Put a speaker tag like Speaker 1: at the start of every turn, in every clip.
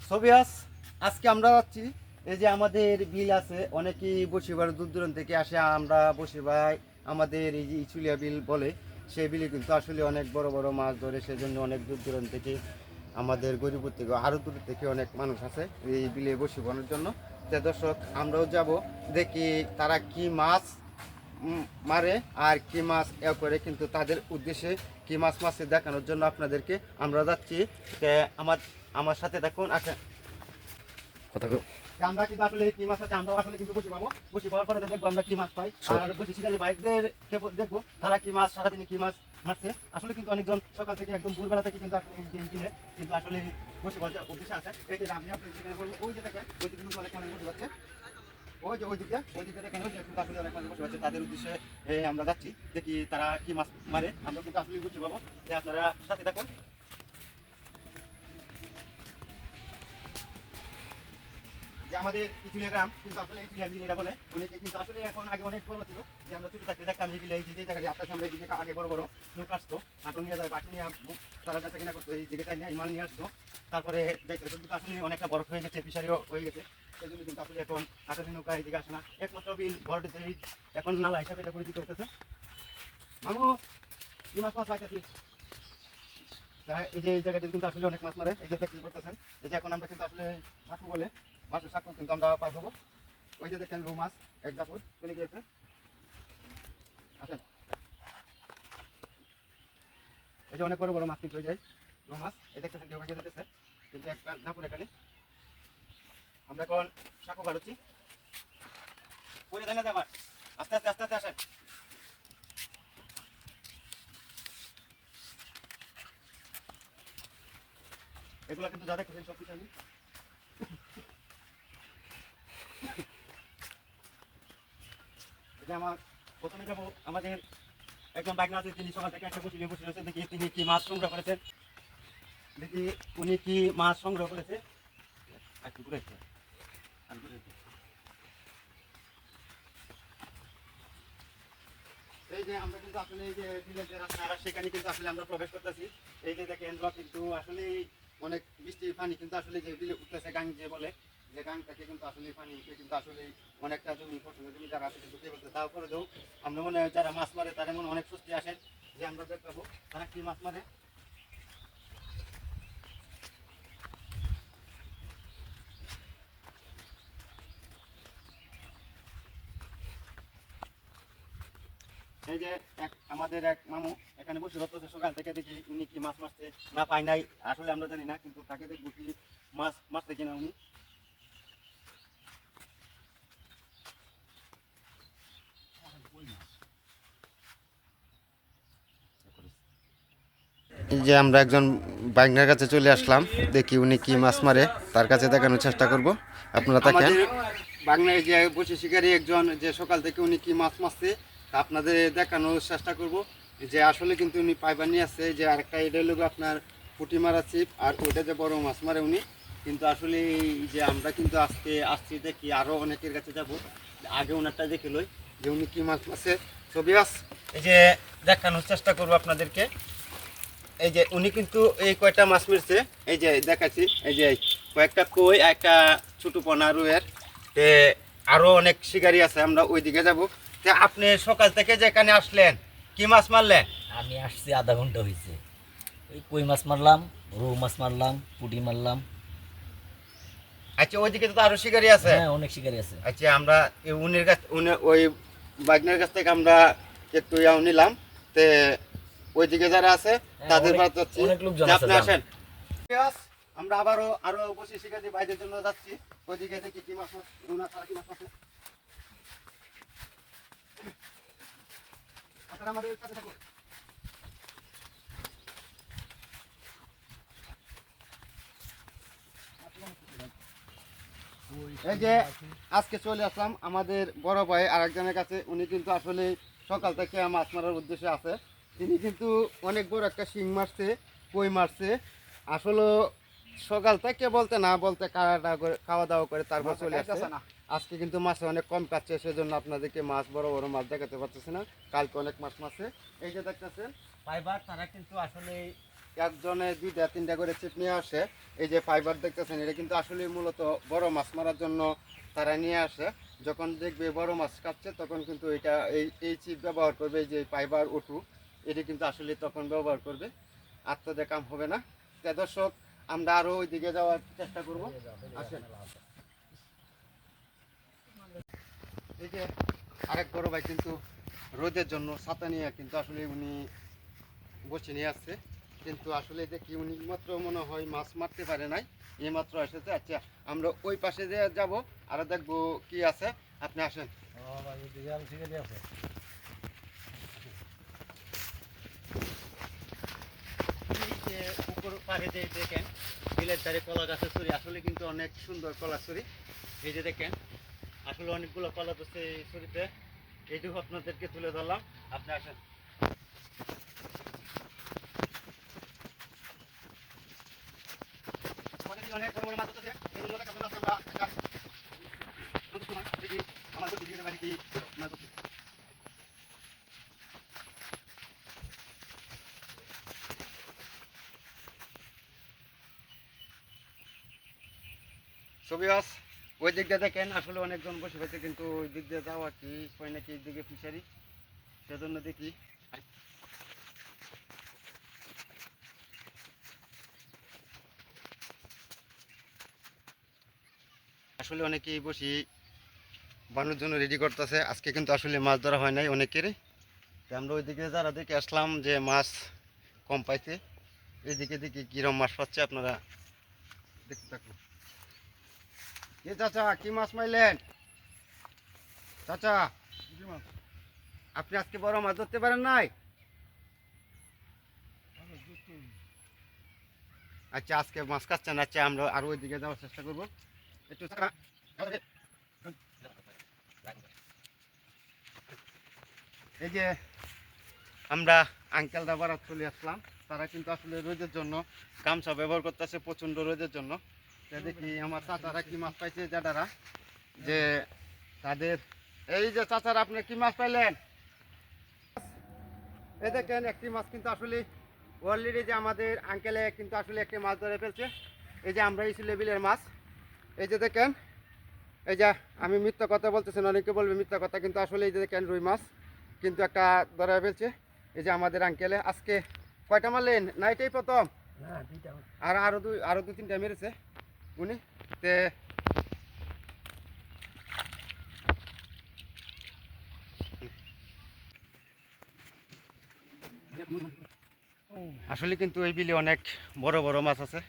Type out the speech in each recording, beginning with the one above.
Speaker 1: সোভিয়াস, আজকে আমরা যাচ্ছি এই যে আমাদের বিল আছে, অনেকেই বসিবার দূর দূরান্ত থেকে আসে। আমরা বসিবাই আমাদের এই যে ইচুলিয়া বিল বলে, সেই বিলে কিন্তু আসলে অনেক বড় বড় মাছ ধরে। সেজন্য অনেক দূর দূরান্ত থেকে আমাদের গরিপুর থেকে আরও দূর থেকে অনেক মানুষ আছে এই বিলে বসিবানোর জন্য। তে দর্শক, আমরাও যাব, দেখি তারা কি মাছ মারে আর কি মাছ এ করে, কিন্তু তাদের উদ্দেশ্যে কি মাছ মাছে দেখানোর জন্য আপনাদেরকে আমরা যাচ্ছি। আমার আমার সাথে দেখুন। আচ্ছা, আমরা কিন্তু আসলে কি মাছ আছে আমরা আসলে কিন্তু বসে পাবো, বসে পাওয়ার পরে দেখবো আমরা কি মাছ পাই। আর বসে শিকারী ভাইদের দেখবো তারা কি মাছ সারাদিনে কি মাছ মারছে। আসলে কিন্তু অনেকজন সকাল থেকে একদম ভোরবেলা থেকে কিন্তু কিন্তু আসলে বসে বলতে উদ্দেশ্যে আছে। এই যে আমি আপনাদের বলবো, ওই যে দেখেন ওই দিকে কিন্তু অনেক মানুষ বসে যাচ্ছে, ওই যে ওই দিকটা দেখেন, ওই যে কিন্তু আসলে অনেক মানুষ বসে আছে। তাদের উদ্দেশ্যে আমরা যাচ্ছি, দেখি তারা কি মাছ মারে। আমরা কিন্তু আসলে বুঝতে পাবো, যে আপনারা সাথে থাকুন। যে আমাদের ইচুলিয়া গ্রাম কিন্তু আসলে ইচুলিয়া বিল এটা বলে, অনেকে কিন্তু আসলে এখন আগে অনেক বড় ছিল। যে আমরা ছোট থাকতে দেখতাম এই বিলে এই যে জায়গায় আপনার সামনে দিকে আগে বড় বড় লোক আসতো, আটন নিয়ে যায়, বাটি নিয়ে তারা কাছে কিনা করতো, এই জায়গাটায় নিয়ে মাল নিয়ে আসতো। তারপরে দেখতে কিন্তু আসলে অনেকটা বরফ হয়ে গেছে, ফিশারিও হয়ে গেছে। সেই জন্য কিন্তু আসলে এখন আটনি নৌকা এই দিকে আসে না। একমাত্র বিল বড়টিতে এখন নালা হিসাবে এটা পরিচিত হতেছে। মানুষ কি মাছ মাছ পাইতেছি, এই যে এই জায়গাটা কিন্তু আসলে অনেক মাছ মারে। এই যে দেখতে করতেছেন, এই যে এখন আমরা কিন্তু আসলে মাছ বলে মাছের শাক কিন্তু আমরা পাবো। ওই যে দেখেন রৌ মাছ এক জাফর চলে গিয়েছে। আসেন, এই যে অনেক বড় বড় মাছ কিন্তু হয়ে যায় রৌ মাছ। এই দেখতেছেন কেউ কাটিয়ে দিতেছে, কিন্তু একটা জাফর এখানে। আমরা এখন শাকও কাটছি, পরে দেয় না যে আমার আস্তে আস্তে আস্তে আস্তে আসেন। এগুলো কিন্তু যা দেখতেছেন সব কিছু আমি আমার প্রথমে যাবো আমাদের একজন বাইকনা আছে, তিনি সকাল থেকে একটা বসে বসে রয়েছে। দেখি তিনি কি মাছ সংগ্রহ করেছেন, দেখি উনি কি মাছ সংগ্রহ করেছে। এই যে আমরা কিন্তু আসলে এই যে বিলের যে রাস্তা, সেখানে কিন্তু আসলে আমরা প্রবেশ করতেছি। এই যে দেখেন কিন্তু আসলে অনেক বৃষ্টির পানি কিন্তু আসলে যে বিলে উঠতেছে, গাং যে বলে, যে গাংটাকে কিন্তু আসলে পানি উঠে কিন্তু আসলে অনেকটা জমি ফসলের জমি যারা আছে কিন্তু বলতে। তারপরে আমরা মনে হয় যারা মাছ মারে তারা মনে অনেক সুস্থি আসেন, যে আমরা দেখবো তারা কি মাছ মারে। এই যে আমাদের এক মামু এখানে বসে করতেছে সকাল থেকে, দেখি উনি কি মাছ মারছে না পাই নাই আসলে আমরা জানি না, কিন্তু তাকে দেখবো কি মাছ মারছে কিনা উনি। এই যে আমরা একজন বাইকনার কাছে চলে আসলাম, দেখি উনি কি মাছ মারে, তার কাছে দেখানোর চেষ্টা করব। আপনারা দেখেন বাগনায় যে বসে শিকারী একজন, যে সকাল থেকে উনি কি মাছ মারছে আপনাদের দেখানোর চেষ্টা করব। যে আসলে কিন্তু উনি পাইবার নিয়ে আসছে, যে আরেকটা এটা হলো আপনার পুঁটি মারা ছিপ, আর ওইটা যে বড় মাছ মারে উনি। কিন্তু আসলে এই যে আমরা কিন্তু আজকে আসছি, দেখি আরও অনেকের কাছে যাব, আগে ওনারটা দেখে লই যে উনি কি মাছ মারছে। ছবি আস এই যে দেখানোর চেষ্টা করবো আপনাদেরকে। এই যে উনি কিন্তু এই কয়টা মাছ মেরছে, এই যে দেখাচ্ছি, এই যে কয়েকটা কই, একটা ছোট পোনা রুয়ের। তে আরো অনেক শিকারি আছে, আমরা ওইদিকে যাব। তে আপনি সকাল থেকে যেখানে আসলেন কি মাছ মারলেন?
Speaker 2: আমি আসছি আধা ঘন্টা হয়েছে। ওই কই মাছ মারলাম, রৌ মাছ মারলাম, পুঁটি মারলাম।
Speaker 1: আচ্ছা, ওইদিকে তো আরো শিকারি আছে?
Speaker 2: হ্যাঁ, অনেক শিকারি আছে।
Speaker 1: আচ্ছা, আমরা উনির কাছ ওই বাগনের কাছ থেকে আমরা একটু ইয়াও নিলাম। তে ওইদিকে যারা আছে তাদের
Speaker 2: অনেক লোকজন আছে।
Speaker 1: আপনি আসেন। আমরা আরো বসে শিকারি বাইরের জন্য যাচ্ছি, ওইদিকে দেখি কি মাছ তারা কি মাছ আছে। আপনারা আমাদের কাছে থাকুন। এই যে আজকে চলে আসলাম আমাদের বড় ভাই আরেকজনের কাছে। উনি কিন্তু আসলে সকাল থেকে মাছ মারার উদ্দেশ্যে আছে। তিনি কিন্তু অনেক বড় একটা শিং মারছে, কই মারছে। আসলে সকাল থেকে বলতে না বলতে খাওয়া দাওয়া করে তারপর চলে আসছে। আজকে কিন্তু মাছ অনেক কম কাটছে, সেজন্য আপনাদেরকে মাছ বড় বড় মাছ দেখাতে পারতেছি না। কালকে অনেক মাছ মারছে, এই যে দেখতেছেন পাইবার। তারা কিন্তু আসলে একজনে 2-3টা করে ছিপ নিয়ে আসে। এই যে ফাইবার দেখতেছেন, এটা কিন্তু আসলে মূলত বড় মাছ মারার জন্য তারা নিয়ে আসে। যখন দেখবে বড় মাছ খাচ্ছে তখন কিন্তু এটা এই ছিপ ব্যবহার করবে। এই যে ফাইবার ওটু, এটি কিন্তু আসলে তখন ব্যবহার করবে, আর তো কাম হবে না। তা দর্শক, আমরা আরও ওই দিকে যাওয়ার চেষ্টা করব। আসেন। এই যে আরেক বড় ভাই কিন্তু রোদের জন্য ছাতা নিয়ে কিন্তু আসলে উনি বসে নিয়ে আসছে, কিন্তু আসলে দেখি উনি মাত্র মনে হয় মাছ মারতে পারে নাই, এই মাত্র এসেছে। আচ্ছা, আমরা ওই পাশে যে যাব আর দেখবো কি আছে। আপনি আসেন। এই যে উপর পাড়ে যে দেখেন বিলের ধারে কলা গাছের ছড়ি, আসলে কিন্তু অনেক সুন্দর কলা ছড়ি। এই যে দেখেন আসলে অনেকগুলো কলা ধরছে এই ছড়িতে, এইটুকু আপনাদেরকে তুলে ধরলাম। আপনি আসেন। অনেক বড় বড় মাছ আছে, এগুলো দেখা যাচ্ছে আমরা দেখি আমাদের দিকে বাড়ি কি মাছ আছে। ছবিয়াস, ওই দিক দিয়ে দেখেন আসলে অনেকজন বসে পেয়েছে, কিন্তু ওই দিক দিয়ে যাওয়া কি হয় নাকি, এই দিকে ফিশারি, সেজন্য দেখি। আসলে অনেকেই বসি বানানোর জন্য রেডি করতেছে। আজকে কিন্তু আসলে মাছ ধরা হয় নাই অনেকেরই। তো আমরা ওইদিকে যারা দেখে আসলাম যে মাছ কম পাইছে, এইদিকে দেখি কিরম মাছ পাচ্ছে, আপনারা দেখতে থাকুন। এ চাচা, কি মাছ মাইলেন? চাচা, আপনি আজকে বড় মাছ ধরতে পারেন নাই? আচ্ছা, আজকে মাছ খাচ্ছেন। আচ্ছা, আমরা আরো ওইদিকে যাওয়ার চেষ্টা করবো একটু। এই যে আমরা আঙ্কেলরা বারাত চলে আসলাম, তারা কিন্তু আসলে রোদের জন্য গামছা ব্যবহার করতেছে, প্রচণ্ড রোদের জন্য। দেখি আমার চাচারা কি মাছ পাইছে, জাডারা যে তাদের। এই যে চাচারা, আপনি কি মাছ পাইলেন? এই দেখেন একটি মাছ কিন্তু আসলে অলরেডি যে আমাদের আঙ্কেলে কিন্তু আসলে একটি মাছ ধরে ফেলছে। এই যে আমরা এই লেবিলের মাছ, এই যে দেখেন। এই যে আমি মিথ্যা কথা বলতেছেন, অনেকে বলবে মিথ্যা কথা, কিন্তু আসলে এই যে দেখেন রুই মাছ কিন্তু একটা ধরা ফেলছে। এই যে আমাদের আঙ্কেলে আজকে কয়টা মারলেন? না এটাই প্রথম? আর আরো দু তিনটা মেরেছে উনি। তে আসলে কিন্তু এই বিলে অনেক বড় বড় মাছ আছে,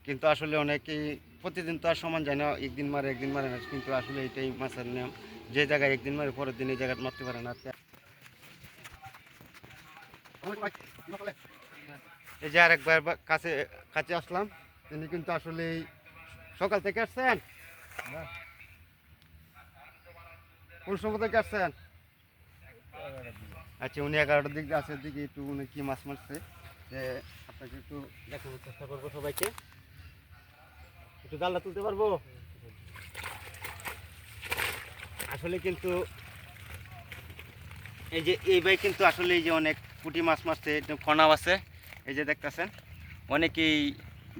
Speaker 1: কিন্তু আসলে অনেকেই প্রতিদিন তো আর সমান যায় না, একদিন মারে একদিন মারে না, কিন্তু আসলে এটাই মাছের নিয়ম। যে জায়গায় একদিন মারে পরের দিন এই জায়গায় মারতে পারে না। এই যে আরেকবার কাছে কাছে আসলাম, তিনি কিন্তু আসলে সকাল থেকে আসছেন। কোন সময় থেকে আসছেন? আচ্ছা, উনি 11টার দিকে আছে, দিকে একটু উনি কি মাছ মারছে যে আপনাকে একটু দেখানোর চেষ্টা করবো সবাইকে। একটু জালটা তুলতে পারবো? আসলে কিন্তু এই যে এই ভাই কিন্তু আসলে এই যে অনেক পুঁটি মাছ মারছে, খনাও আছে। এই যে দেখতেছেন অনেকেই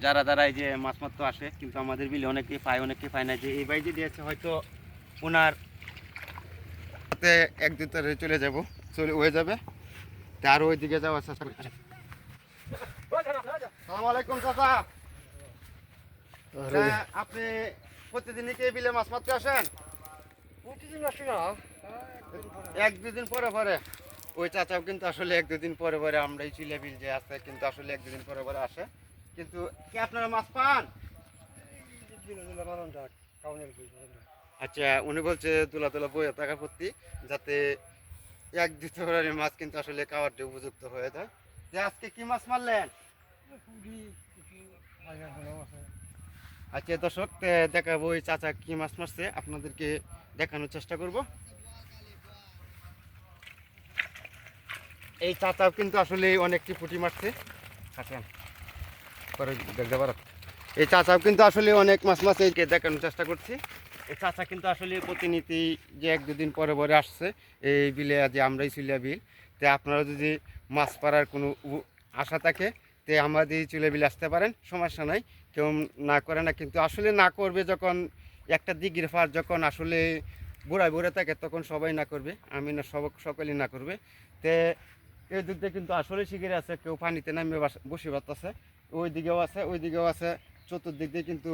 Speaker 1: যারা যারা এই যে মাছ মারতে আসে, কিন্তু আমাদের বিলে অনেকেই পায় অনেকেই পায় না। যে এই ভাই যদি আছে হয়তো ওনার হাতে এক দুই তারে চলে যাব, চলে হয়ে যাবে। তা আরও ওইদিকে যাওয়ার চেষ্টা করছি। সালাম আলাইকুম চাচা। আপনি প্রতিদিনই কি এই বিলে মাছ মারতে আসেন?
Speaker 3: প্রতিদিন আসি না,
Speaker 1: এক দুদিন পরে পরে। ওই চাচাও কিন্তু আসলে এক দুদিন পরে পরে, আমরা এই চিলে বিল যে আছে কিন্তু আসলে এক দুদিন পরে পরে আসে। কিন্তু কি আপনারা মাছ পান? আচ্ছা, উনি বলছে তুলা তুলা বইয়ে টাকা ভর্তি, যাতে এক দুই ফেব্রুয়ারি মাছ কিন্তু আসলে খাওয়ার যে উপযুক্ত হয়ে যায়। যে আজকে কি মাছ মারলেন? আচ্ছা দর্শক, দেখাবো ওই চাচা কি মাছ মারছে, আপনাদেরকে দেখানোর চেষ্টা করব। এই চাচাও কিন্তু আসলে অনেকটি পুঁটি মারছে। কাছেন পরে দেখতে পারো। এই চাচাও কিন্তু আসলে অনেক মাছ মাছ এইকে দেখানোর চেষ্টা করছি। এই চাচা কিন্তু আসলে প্রতিনিধি যে এক দুদিন পরে পরে আসছে এই বিলে, যে আমরাই চুলিয়া বিল। তো আপনারা যদি মাছ পাড়ার কোনো আশা থাকে, তে আমাদের চুলে বিলে আসতে পারেন, সমস্যা নাই, কেউ না করে না, কিন্তু আসলে না করবে যখন একটা দিঘির পার যখন আসলে বুড়ায় বুড়ে থাকে তখন সবাই না করবে, আমি না সকলেই না করবে। তে এই দিক দিয়ে কিন্তু আসলে শিগগিরই আছে, কেউ পানিতে নামে বসে বাড়তেছে, ওই দিকেও আছে ওই দিকেও আছে, চতুর্দিক দিয়ে কিন্তু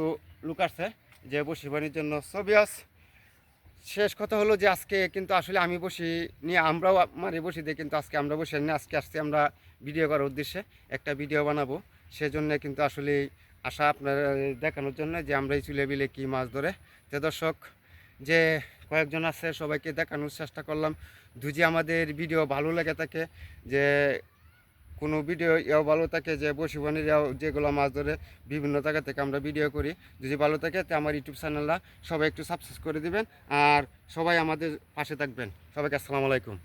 Speaker 1: লোক আসছে যে বসি পানির জন্য। ছবিয়াস শেষ কথা হলো যে আজকে কিন্তু আসলে আমি বসি নিয়ে আমরাও মারি বসি দিয়ে, কিন্তু আজকে আমরা বসে নিয়ে আজকে আসছি আমরা ভিডিও করার উদ্দেশ্যে, একটা ভিডিও বানাবো, সেজন্য কিন্তু আসলে আশা আপনার দেখানোর জন্য যে আমরা এই চুলে বিলে কী মাছ ধরে। তো দর্শক যে কয়েকজন আছে সবাইকে দেখানোর চেষ্টা করলাম, যদি আমাদের ভিডিও ভালো লাগে থাকে, যে কোনো ভিডিও এও ভালো থাকে, যে বসিবানির যেগুলো মাছ ধরে বিভিন্ন জায়গা থেকে আমরা ভিডিও করি, যদি ভালো থাকে তো আমার ইউটিউব চ্যানেলটা সবাই একটু সাবস্ক্রাইব করে দিবেন, আর সবাই আমাদের পাশে থাকবেন। সবাইকে আসসালামু আলাইকুম।